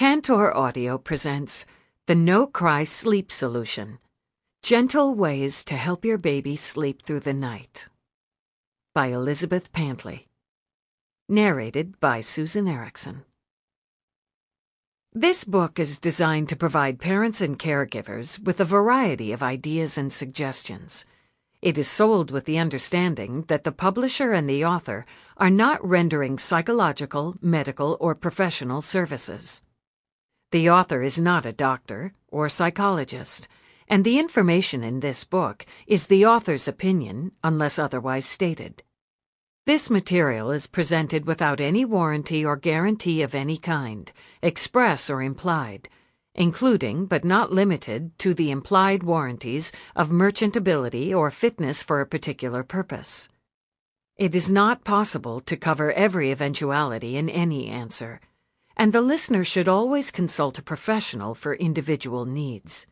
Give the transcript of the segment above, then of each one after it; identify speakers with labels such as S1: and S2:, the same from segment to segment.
S1: Tantor Audio presents the No-Cry Sleep Solution, Gentle Ways to Help Your Baby Sleep Through the Night, by Elizabeth Pantley. Narrated by Susan Ericksen. This book is designed to provide parents and caregivers with a variety of ideas and suggestions. It is sold with the understanding that the publisher and the author are not rendering psychological, medical, or professional services. The author is not a doctor or psychologist, and the information in this book is the author's opinion unless otherwise stated. This material is presented without any warranty or guarantee of any kind, express or implied, including but not limited to the implied warranties of merchantability or fitness for a particular purpose. It is not possible to cover every eventuality in any answer, and the listener should always consult a professional for individual needs.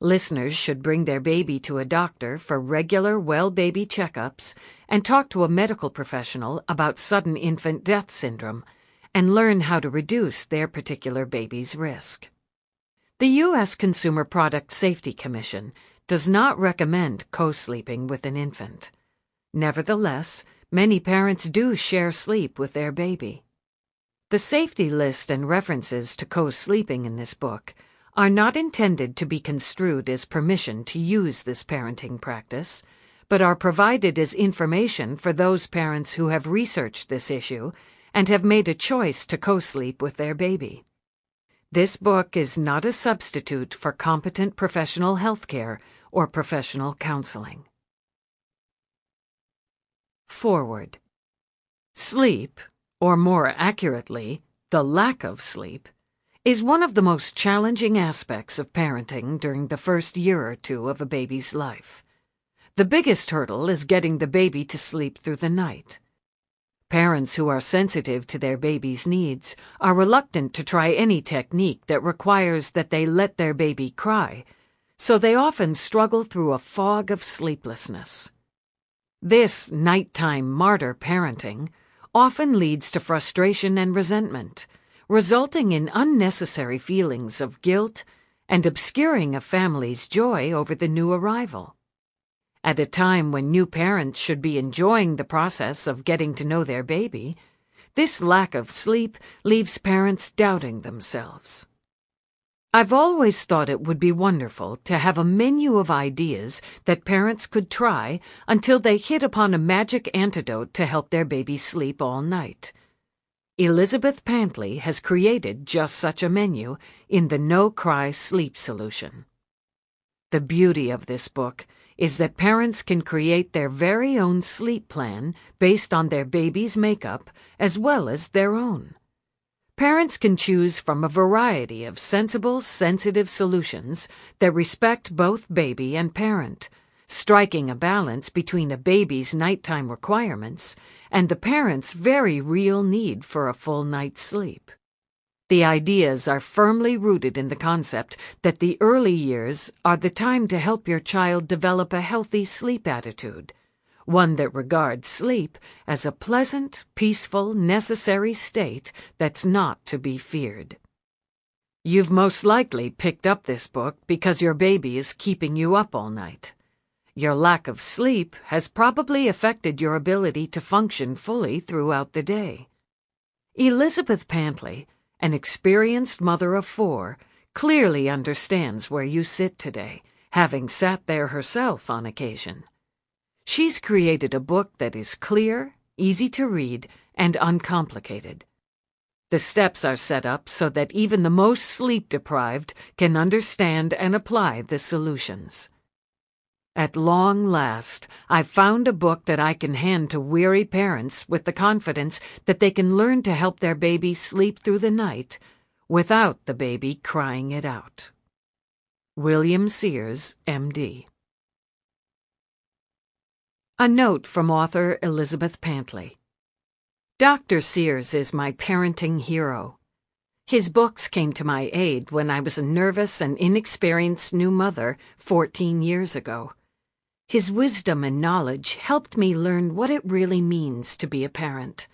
S1: Listeners should bring their baby to a doctor for regular well baby checkups and talk to a medical professional about sudden infant death syndrome and learn how to reduce their particular baby's risk. The U.S. Consumer Product Safety Commission does not recommend co-sleeping with an infant. Nevertheless, many parents do share sleep with their baby. The safety list and references to co-sleeping in this book are not intended to be construed as permission to use this parenting practice, but are provided as information for those parents who have researched this issue and have made a choice to co-sleep with their baby. This book is not a substitute for competent professional health care or professional counseling. Forward. Sleep, or more accurately, the lack of sleep, is one of the most challenging aspects of parenting during the first year or two of a baby's life. The biggest hurdle is getting the baby to sleep through the night. Parents who are sensitive to their baby's needs are reluctant to try any technique that requires that they let their baby cry, so they often struggle through a fog of sleeplessness. This nighttime martyr parenting often leads to frustration and resentment, resulting in unnecessary feelings of guilt and obscuring a family's joy over the new arrival. At a time when new parents should be enjoying the process of getting to know their baby, this lack of sleep leaves parents doubting themselves. I've always thought it would be wonderful to have a menu of ideas that parents could try until they hit upon a magic antidote to help their baby sleep all night. Elizabeth Pantley has created just such a menu in the No-Cry Sleep Solution. The beauty of this book is that parents can create their very own sleep plan based on their baby's makeup as well as their own. Parents can choose from a variety of sensible, sensitive solutions that respect both baby and parent, striking a balance between a baby's nighttime requirements and the parent's very real need for a full night's sleep. The ideas are firmly rooted in the concept that the early years are the time to help your child develop a healthy sleep attitude, one that regards sleep as a pleasant, peaceful, necessary state that's not to be feared. You've most likely picked up this book because your baby is keeping you up all night. Your lack of sleep has probably affected your ability to function fully throughout the day. Elizabeth Pantley, an experienced mother of 4, clearly understands where you sit today, having sat there herself on occasion. She's created a book that is clear, easy to read, and uncomplicated. The steps are set up so that even the most sleep-deprived can understand and apply the solutions. At long last, I've found a book that I can hand to weary parents with the confidence that they can learn to help their baby sleep through the night without the baby crying it out. William Sears, M.D. A note from author Elizabeth Pantley. Dr. Sears is my parenting hero. His books came to my aid when I was a nervous and inexperienced new mother 14 years ago. His wisdom and knowledge helped me learn what it really means to be a parent.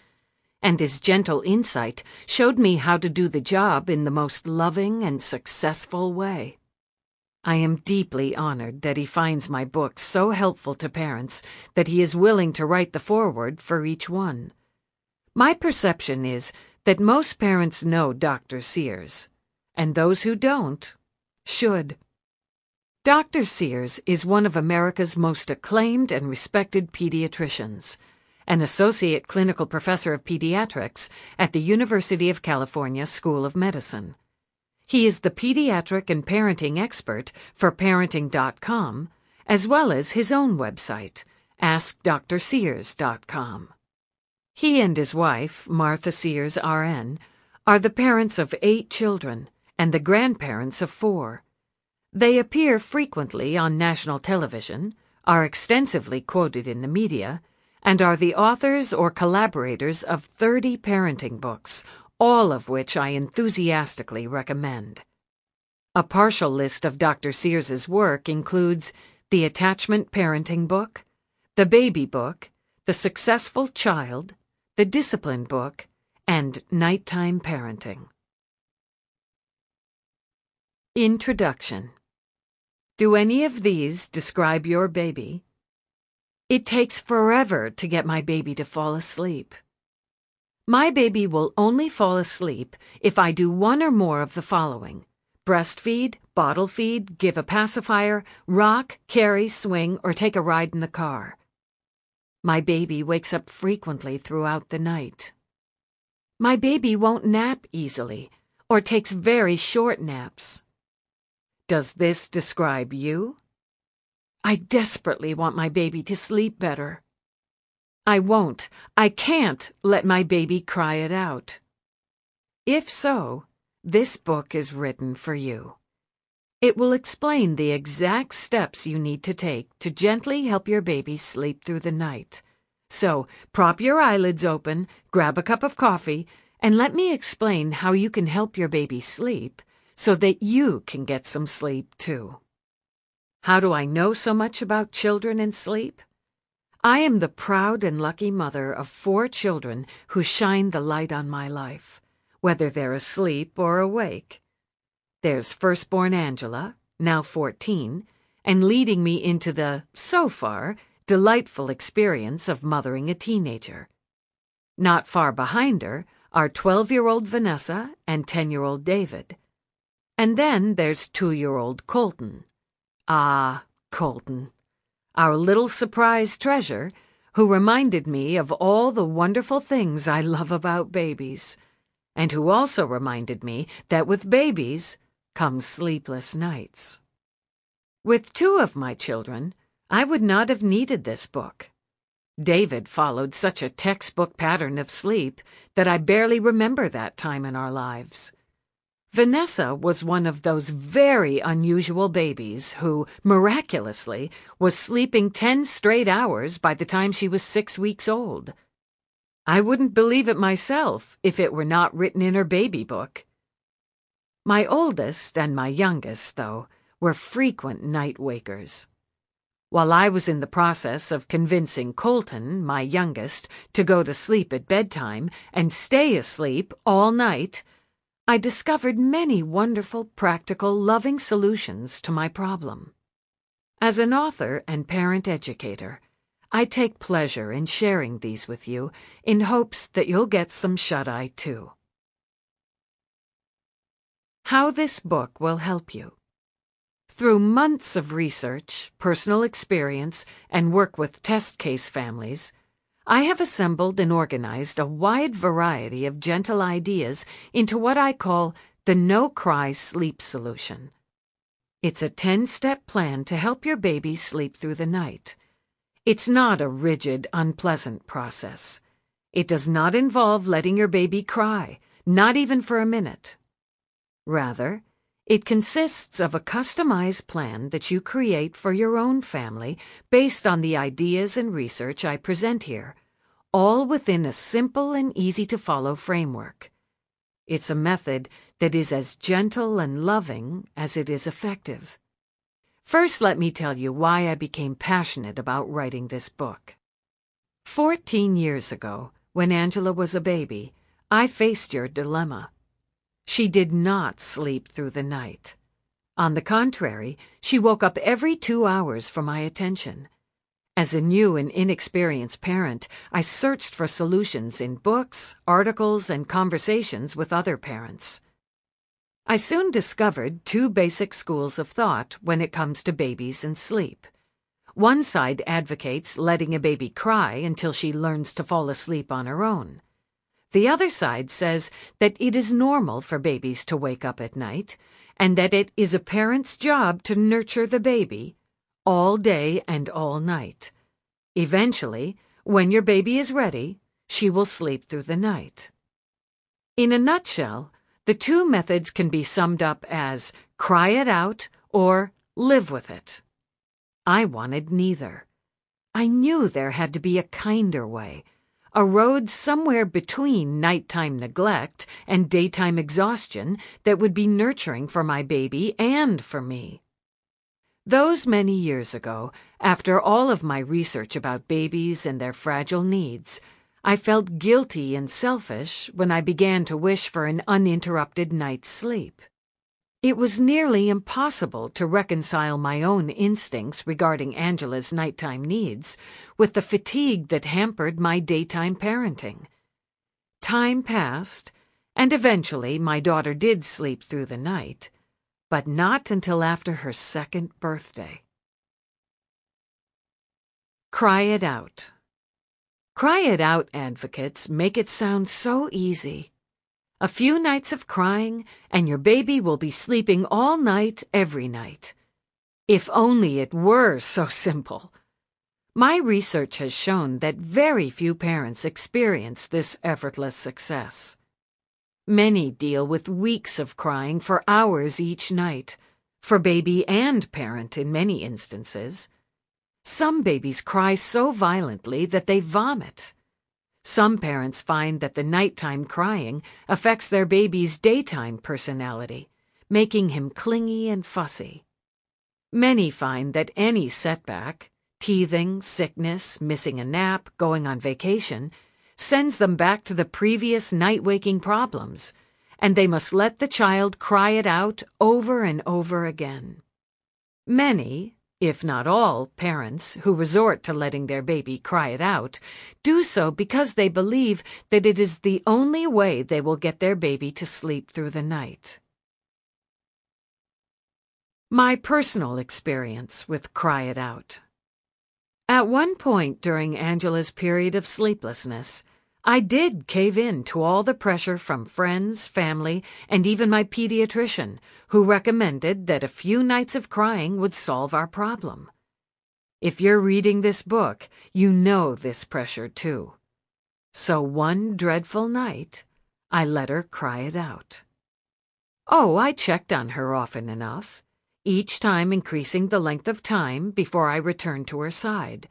S1: and his gentle insight showed me how to do the job in the most loving and successful way. I am deeply honored that he finds my books so helpful to parents that he is willing to write the foreword for each one. My perception is that most parents know Dr. Sears, and those who don't should. Dr. Sears is one of America's most acclaimed and respected pediatricians, an associate clinical professor of pediatrics at the University of California School of Medicine. He is the pediatric and parenting expert for parenting.com, as well as his own website, AskDrSears.com. He and his wife, Martha Sears, RN, are the parents of 8 children and the grandparents of 4. They appear frequently on national television, are extensively quoted in the media, and are the authors or collaborators of 30 parenting books, all of which I enthusiastically recommend. A partial list of Dr. Sears's work includes The Attachment Parenting Book, The Baby Book, The Successful Child, The Discipline Book, and Nighttime Parenting. Introduction. Do any of these describe your baby? It takes forever to get my baby to fall asleep. My baby will only fall asleep if I do one or more of the following: breastfeed, bottle feed, give a pacifier, rock, carry, swing, or take a ride in the car. My baby wakes up frequently throughout the night. My baby won't nap easily or takes very short naps. Does this describe you? I desperately want my baby to sleep better. I can't let my baby cry it out. If so, this book is written for you. It will explain the exact steps you need to take to gently help your baby sleep through the night. So, prop your eyelids open, grab a cup of coffee, and let me explain how you can help your baby sleep so that you can get some sleep too. How do I know so much about children and sleep? I am the proud and lucky mother of 4 children who shine the light on my life, whether they're asleep or awake. There's firstborn Angela, now 14, and leading me into the, so far, delightful experience of mothering a teenager. Not far behind her are 12-year-old Vanessa and 10-year-old David. And then there's 2-year-old Colton. Ah, Colton. Our little surprise treasure, who reminded me of all the wonderful things I love about babies, and who also reminded me that with babies come sleepless nights. With 2 of my children, I would not have needed this book. David followed such a textbook pattern of sleep that I barely remember that time in our lives. Vanessa was one of those very unusual babies who, miraculously, was sleeping 10 straight hours by the time she was 6 weeks old. I wouldn't believe it myself if it were not written in her baby book. My oldest and my youngest, though, were frequent night wakers. While I was in the process of convincing Colton, my youngest, to go to sleep at bedtime and stay asleep all night, I discovered many wonderful, practical, loving solutions to my problem. As an author and parent educator, I take pleasure in sharing these with you in hopes that you'll get some shut-eye too. How this book will help you. Through months of research, personal experience, and work with test case families, I have assembled and organized a wide variety of gentle ideas into what I call the no-cry sleep solution. It's a 10-step plan to help your baby sleep through the night. It's not a rigid, unpleasant process. It does not involve letting your baby cry, not even for a minute. Rather, it consists of a customized plan that you create for your own family based on the ideas and research I present here, all within a simple and easy-to-follow framework. It's a method that is as gentle and loving as it is effective. First, let me tell you why I became passionate about writing this book. 14 years ago, when Angela was a baby, I faced your dilemma. She did not sleep through the night. On the contrary, she woke up every 2 hours for my attention. As a new and inexperienced parent, I searched for solutions in books, articles, and conversations with other parents. I soon discovered 2 basic schools of thought when it comes to babies and sleep. One side advocates letting a baby cry until she learns to fall asleep on her own. The other side says that it is normal for babies to wake up at night, and that it is a parent's job to nurture the baby all day and all night. Eventually, when your baby is ready, she will sleep through the night. In a nutshell, the 2 methods can be summed up as cry it out or live with it. I wanted neither. I knew there had to be a kinder way, a road somewhere between nighttime neglect and daytime exhaustion that would be nurturing for my baby and for me. Those many years ago, after all of my research about babies and their fragile needs, I felt guilty and selfish when I began to wish for an uninterrupted night's sleep. It was nearly impossible to reconcile my own instincts regarding Angela's nighttime needs with the fatigue that hampered my daytime parenting. Time passed, and eventually my daughter did sleep through the night, but not until after her 2nd birthday. Cry it out. Cry it out advocates make it sound so easy. A few nights of crying, and your baby will be sleeping all night, every night. If only it were so simple. My research has shown that very few parents experience this effortless success. Many deal with weeks of crying for hours each night, for baby and parent in many instances. Some babies cry so violently that they vomit. Some parents find that the nighttime crying affects their baby's daytime personality, making him clingy and fussy. Many find that any setback, teething, sickness, missing a nap, going on vacation, sends them back to the previous night-waking problems, and they must let the child cry it out over and over again. Many, if not all, parents who resort to letting their baby cry it out do so because they believe that it is the only way they will get their baby to sleep through the night. My personal experience with cry it out. At one point during Angela's period of sleeplessness, I did cave in to all the pressure from friends, family, and even my pediatrician, who recommended that a few nights of crying would solve our problem. If you're reading this book, you know this pressure too. So one dreadful night, I let her cry it out. Oh, I checked on her often enough, each time increasing the length of time before I returned to her side.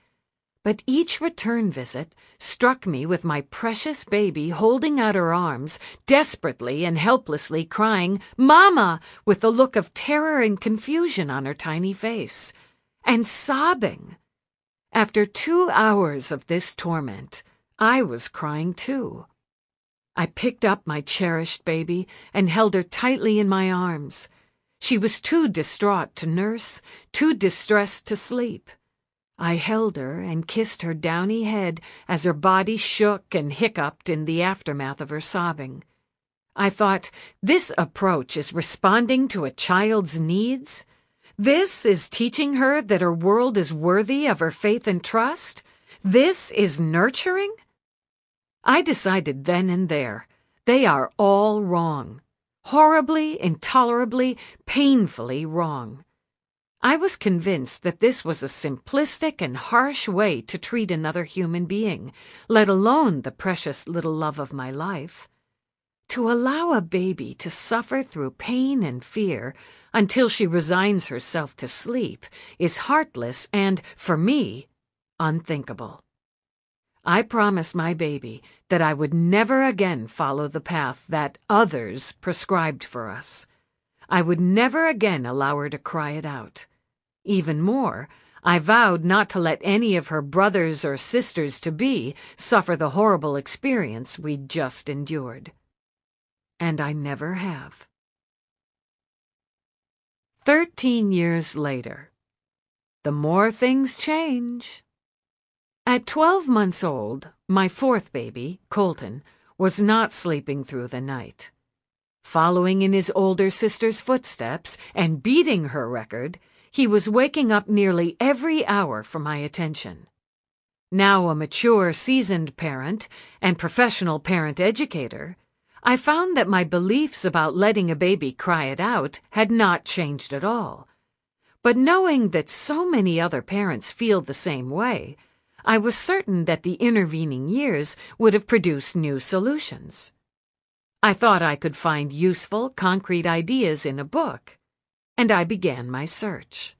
S1: But each return visit struck me with my precious baby holding out her arms, desperately and helplessly crying, "Mama!" with a look of terror and confusion on her tiny face, and sobbing. After 2 hours of this torment, I was crying too. I picked up my cherished baby and held her tightly in my arms. She was too distraught to nurse, too distressed to sleep. I held her and kissed her downy head as her body shook and hiccuped in the aftermath of her sobbing. I thought, this approach is responding to a child's needs? This is teaching her that her world is worthy of her faith and trust? This is nurturing? I decided then and there, they are all wrong. Horribly, intolerably, painfully wrong. I was convinced that this was a simplistic and harsh way to treat another human being, let alone the precious little love of my life. To allow a baby to suffer through pain and fear until she resigns herself to sleep is heartless and, for me, unthinkable. I promised my baby that I would never again follow the path that others prescribed for us. I would never again allow her to cry it out. Even more, I vowed not to let any of her brothers or sisters-to-be suffer the horrible experience we'd just endured. And I never have. 13 years later. The more things change. At 12 months old, my fourth baby, Colton, was not sleeping through the night. Following in his older sister's footsteps and beating her record, he was waking up nearly every hour for my attention. Now a mature, seasoned parent and professional parent educator, I found that my beliefs about letting a baby cry it out had not changed at all. But knowing that so many other parents feel the same way, I was certain that the intervening years would have produced new solutions. I thought I could find useful, concrete ideas in a book, and I began my search.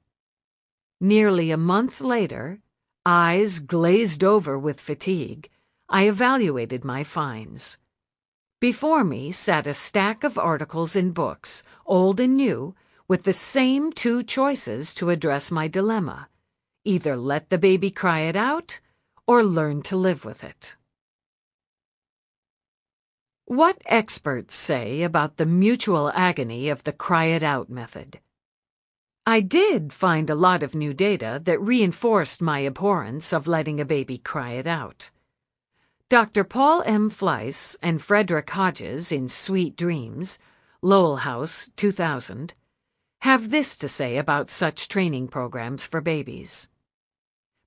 S1: Nearly a month later, eyes glazed over with fatigue, I evaluated my finds. Before me sat a stack of articles and books, old and new, with the same two choices to address my dilemma: either let the baby cry it out, or learn to live with it. What experts say about the mutual agony of the cry-it-out method. I did find a lot of new data that reinforced my abhorrence of letting a baby cry it out. Dr. Paul M. Fleiss and Frederick Hodges in Sweet Dreams, Lowell House, 2000, have this to say about such training programs for babies.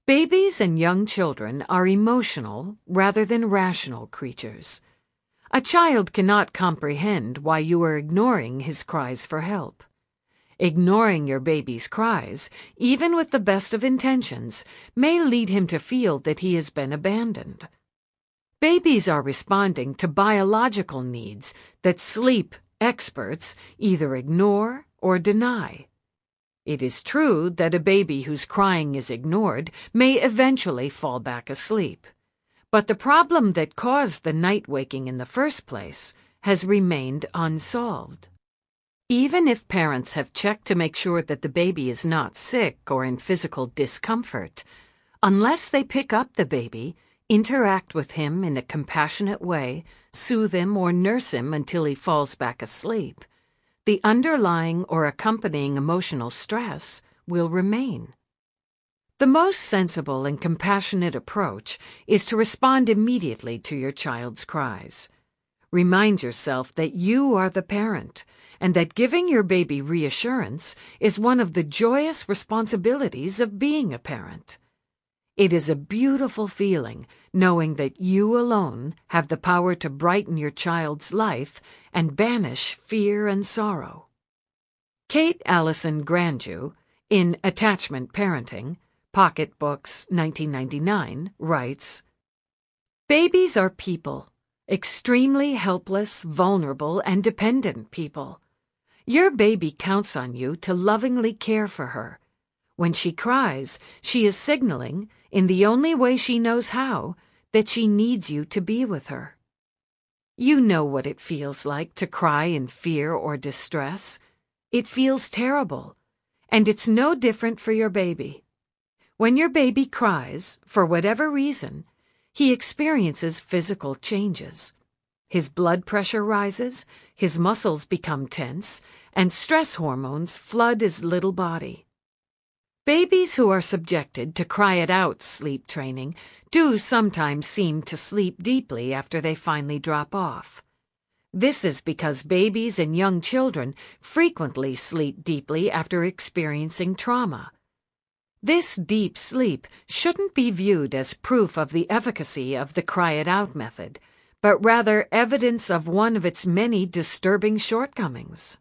S1: Babies and young children are emotional rather than rational creatures. A child cannot comprehend why you are ignoring his cries for help. Ignoring your baby's cries, even with the best of intentions, may lead him to feel that he has been abandoned. Babies are responding to biological needs that sleep experts either ignore or deny. It is true that a baby whose crying is ignored may eventually fall back asleep. But the problem that caused the night waking in the first place has remained unsolved. Even if parents have checked to make sure that the baby is not sick or in physical discomfort, unless they pick up the baby, interact with him in a compassionate way, soothe him or nurse him until he falls back asleep, the underlying or accompanying emotional stress will remain. The most sensible and compassionate approach is to respond immediately to your child's cries. Remind yourself that you are the parent, and that giving your baby reassurance is one of the joyous responsibilities of being a parent. It is a beautiful feeling knowing that you alone have the power to brighten your child's life and banish fear and sorrow. Kate Allison Grandjew, in Attachment Parenting, Pocket Books, 1999, writes, "Babies are people, extremely helpless, vulnerable, and dependent people. Your baby counts on you to lovingly care for her. When she cries, she is signaling, in the only way she knows how, that she needs you to be with her. You know what it feels like to cry in fear or distress. It feels terrible, and it's no different for your baby. When your baby cries, for whatever reason, he experiences physical changes. His blood pressure rises, his muscles become tense, and stress hormones flood his little body. Babies who are subjected to cry-it-out sleep training do sometimes seem to sleep deeply after they finally drop off. This is because babies and young children frequently sleep deeply after experiencing trauma. This deep sleep shouldn't be viewed as proof of the efficacy of the cry-it-out method, but rather evidence of one of its many disturbing shortcomings.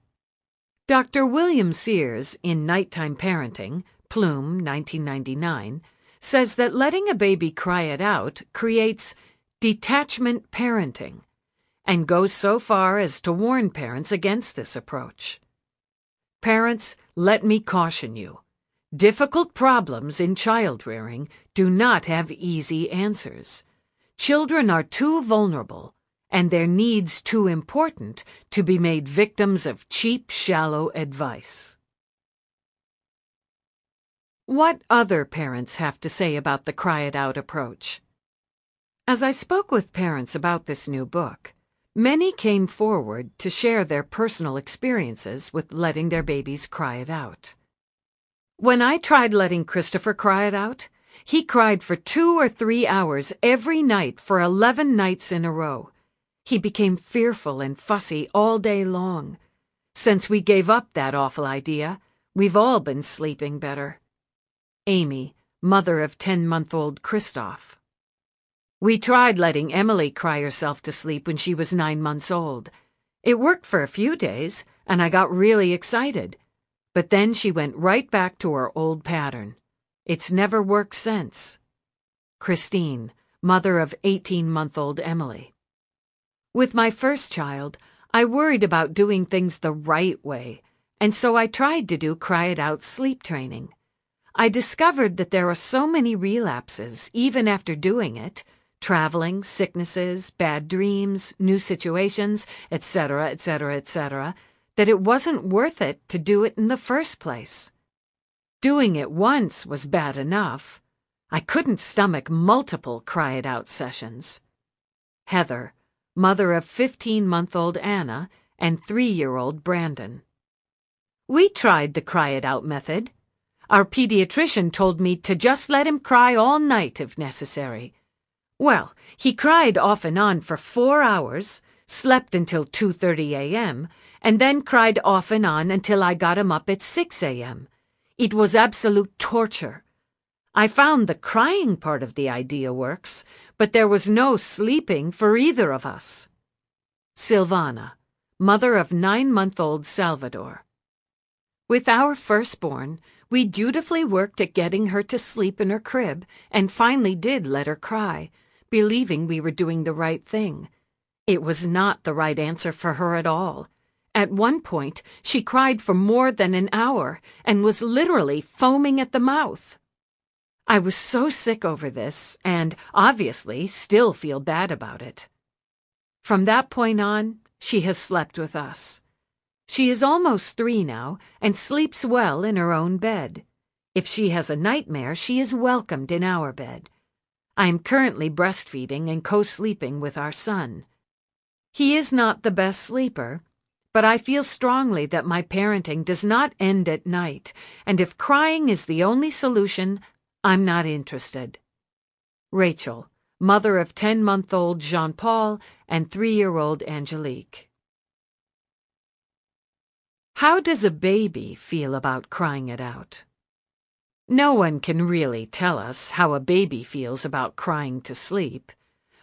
S1: Dr. William Sears, in Nighttime Parenting, Plume, 1999, says that letting a baby cry it out creates detachment parenting, and goes so far as to warn parents against this approach. Parents, let me caution you. Difficult problems in child-rearing do not have easy answers. Children are too vulnerable, and their needs too important to be made victims of cheap, shallow advice. What other parents have to say about the cry-it-out approach? As I spoke with parents about this new book, many came forward to share their personal experiences with letting their babies cry it out. When I tried letting Christopher cry it out, he cried for 2 or 3 hours every night for 11 nights in a row. He became fearful and fussy all day long. Since we gave up that awful idea, we've all been sleeping better. Amy, mother of 10-month-old Christoph. We tried letting Emily cry herself to sleep when she was 9 months old. It worked for a few days, and I got really excited. But then she went right back to her old pattern. It's never worked since. Christine, mother of 18-month-old Emily. With my first child, I worried about doing things the right way, and so I tried to do cry-it-out sleep training. I discovered that there are so many relapses, even after doing it, traveling, sicknesses, bad dreams, new situations, etc., etc., etc., that it wasn't worth it to do it in the first place. Doing it once was bad enough. I couldn't stomach multiple cry-it-out sessions. Heather, mother of 15-month-old Anna and 3-year-old Brandon. We tried the cry-it-out method. Our pediatrician told me to just let him cry all night if necessary. Well, he cried off and on for 4 hours, slept until 2:30 a.m., and then cried off and on until I got him up at 6 a.m. It was absolute torture. I found the crying part of the idea works, but there was no sleeping for either of us. Silvana, mother of 9-month-old Salvador. With our firstborn, we dutifully worked at getting her to sleep in her crib and finally did let her cry, believing we were doing the right thing. It was not the right answer for her at all. At one point, she cried for more than an hour and was literally foaming at the mouth. I was so sick over this and, obviously, still feel bad about it. From that point on, she has slept with us. She is almost 3 now and sleeps well in her own bed. If she has a nightmare, she is welcomed in our bed. I am currently breastfeeding and co-sleeping with our son. He is not the best sleeper, but I feel strongly that my parenting does not end at night, and if crying is the only solution, I'm not interested. Rachel, mother of 10-month-old Jean-Paul and 3-year-old Angelique. How does a baby feel about crying it out? No one can really tell us how a baby feels about crying to sleep,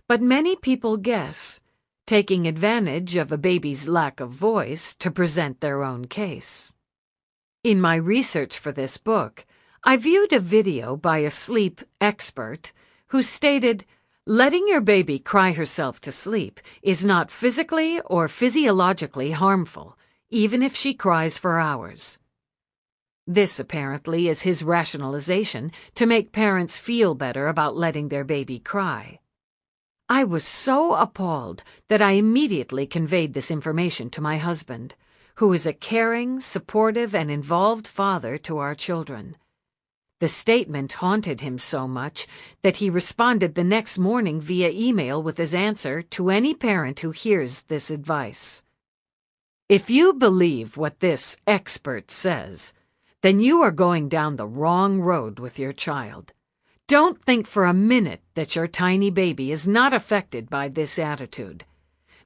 S1: but many people guess, taking advantage of a baby's lack of voice to present their own case. In my research for this book, I viewed a video by a sleep expert who stated, "Letting your baby cry herself to sleep is not physically or physiologically harmful, even if she cries for hours." This apparently is his rationalization to make parents feel better about letting their baby cry. I was so appalled that I immediately conveyed this information to my husband, who is a caring, supportive, and involved father to our children. The statement haunted him so much that he responded the next morning via email with his answer to any parent who hears this advice. If you believe what this expert says, then you are going down the wrong road with your child. Don't think for a minute that your tiny baby is not affected by this attitude.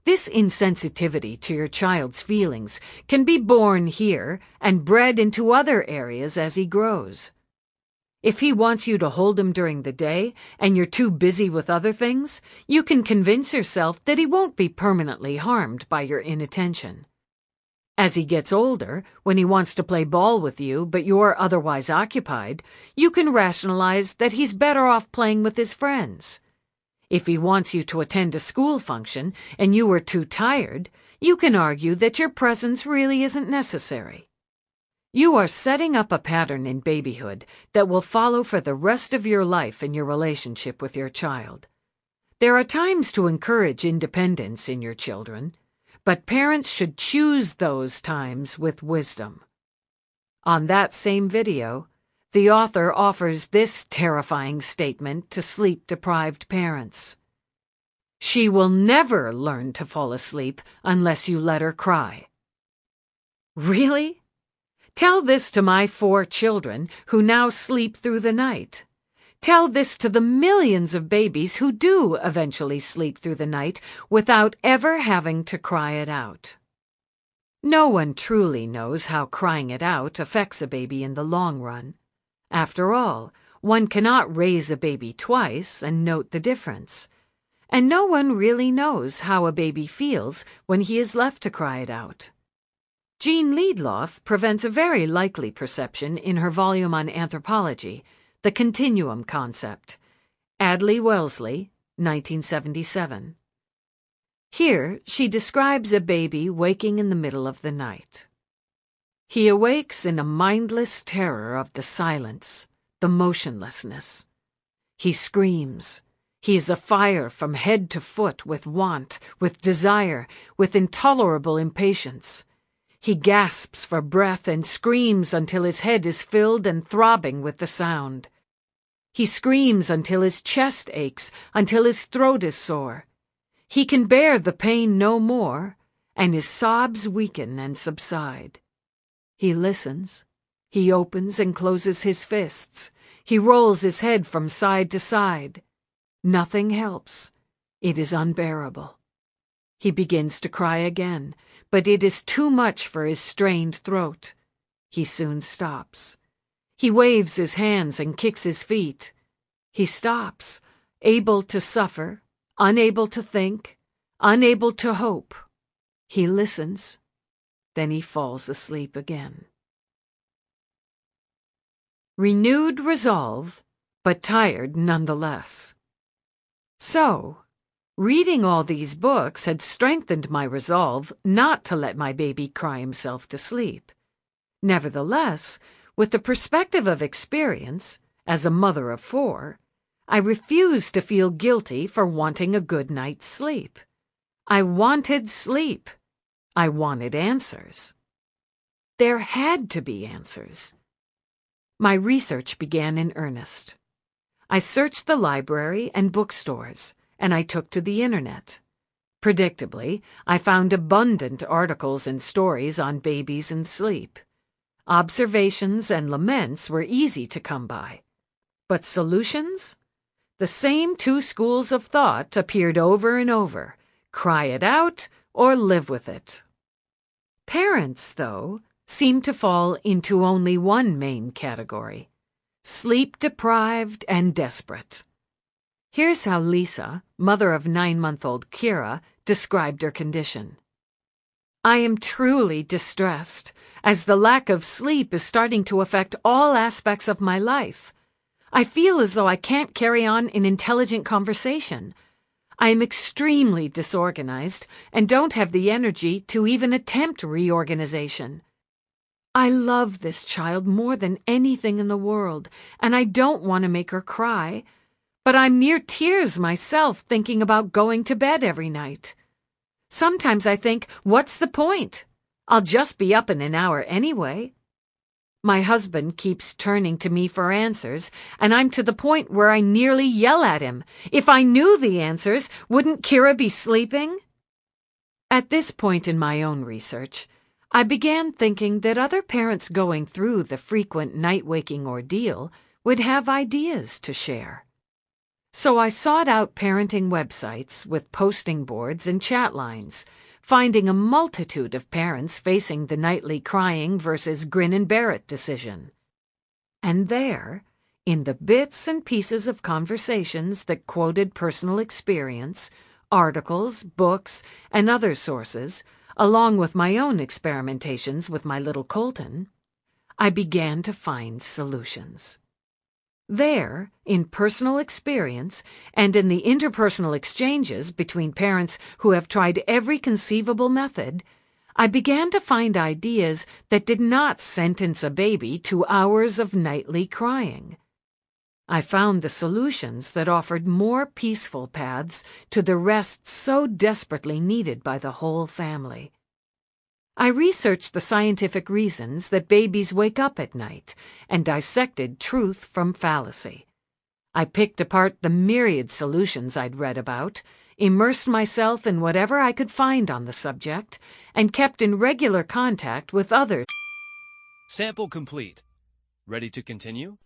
S1: This insensitivity to your child's feelings can be born here and bred into other areas as he grows. If he wants you to hold him during the day and you're too busy with other things, you can convince yourself that he won't be permanently harmed by your inattention. As he gets older, when he wants to play ball with you but you're otherwise occupied, you can rationalize that he's better off playing with his friends. If he wants you to attend a school function and you are too tired, you can argue that your presence really isn't necessary. You are setting up a pattern in babyhood that will follow for the rest of your life in your relationship with your child. There are times to encourage independence in your children, but parents should choose those times with wisdom. On that same video, the author offers this terrifying statement to sleep-deprived parents. She will never learn to fall asleep unless you let her cry. Really? Tell this to my 4 children who now sleep through the night. Tell this to the millions of babies who do eventually sleep through the night without ever having to cry it out. No one truly knows how crying it out affects a baby in the long run. After all, one cannot raise a baby twice and note the difference. And no one really knows how a baby feels when he is left to cry it out. Jean Liedloff presents a very likely perception in her volume on anthropology, The Continuum Concept, Adley Wellesley, 1977. Here, she describes a baby waking in the middle of the night. He awakes in a mindless terror of the silence, the motionlessness. He screams. He is afire from head to foot with want, with desire, with intolerable impatience. He gasps for breath and screams until his head is filled and throbbing with the sound. He screams until his chest aches, until his throat is sore. He can bear the pain no more, and his sobs weaken and subside. He listens. He opens and closes his fists. He rolls his head from side to side. Nothing helps. It is unbearable. He begins to cry again, but it is too much for his strained throat. He soon stops. He waves his hands and kicks his feet. He stops, able to suffer, unable to think, unable to hope. He listens. Then he falls asleep again. Renewed resolve, but tired nonetheless. So, reading all these books had strengthened my resolve not to let my baby cry himself to sleep. Nevertheless, with the perspective of experience, as a mother of 4, I refused to feel guilty for wanting a good night's sleep. I wanted sleep. I wanted answers. There had to be answers. My research began in earnest. I searched the library and bookstores, and I took to the internet. Predictably, I found abundant articles and stories on babies and sleep. Observations and laments were easy to come by. But solutions? The same 2 schools of thought appeared over and over: cry it out or live with it. Parents, though, seemed to fall into only one main category: sleep-deprived and desperate. Here's how Lisa, mother of 9-month-old Kira, described her condition. I am truly distressed, as the lack of sleep is starting to affect all aspects of my life. I feel as though I can't carry on an intelligent conversation. I am extremely disorganized and don't have the energy to even attempt reorganization. I love this child more than anything in the world, and I don't want to make her cry, but I'm near tears myself thinking about going to bed every night. Sometimes I think, what's the point? I'll just be up in an hour anyway. My husband keeps turning to me for answers, and I'm to the point where I nearly yell at him. If I knew the answers, wouldn't Kira be sleeping? At this point in my own research, I began thinking that other parents going through the frequent night-waking ordeal would have ideas to share. So I sought out parenting websites with posting boards and chat lines, finding a multitude of parents facing the nightly crying versus grin-and-bear-it decision. And there, in the bits and pieces of conversations that quoted personal experience, articles, books, and other sources, along with my own experimentations with my little Colton, I began to find solutions. There, in personal experience, and in the interpersonal exchanges between parents who have tried every conceivable method, I began to find ideas that did not sentence a baby to hours of nightly crying. I found the solutions that offered more peaceful paths to the rest so desperately needed by the whole family. I researched the scientific reasons that babies wake up at night and dissected truth from fallacy. I picked apart the myriad solutions I'd read about, immersed myself in whatever I could find on the subject, and kept in regular contact with others.
S2: Sample complete. Ready to continue?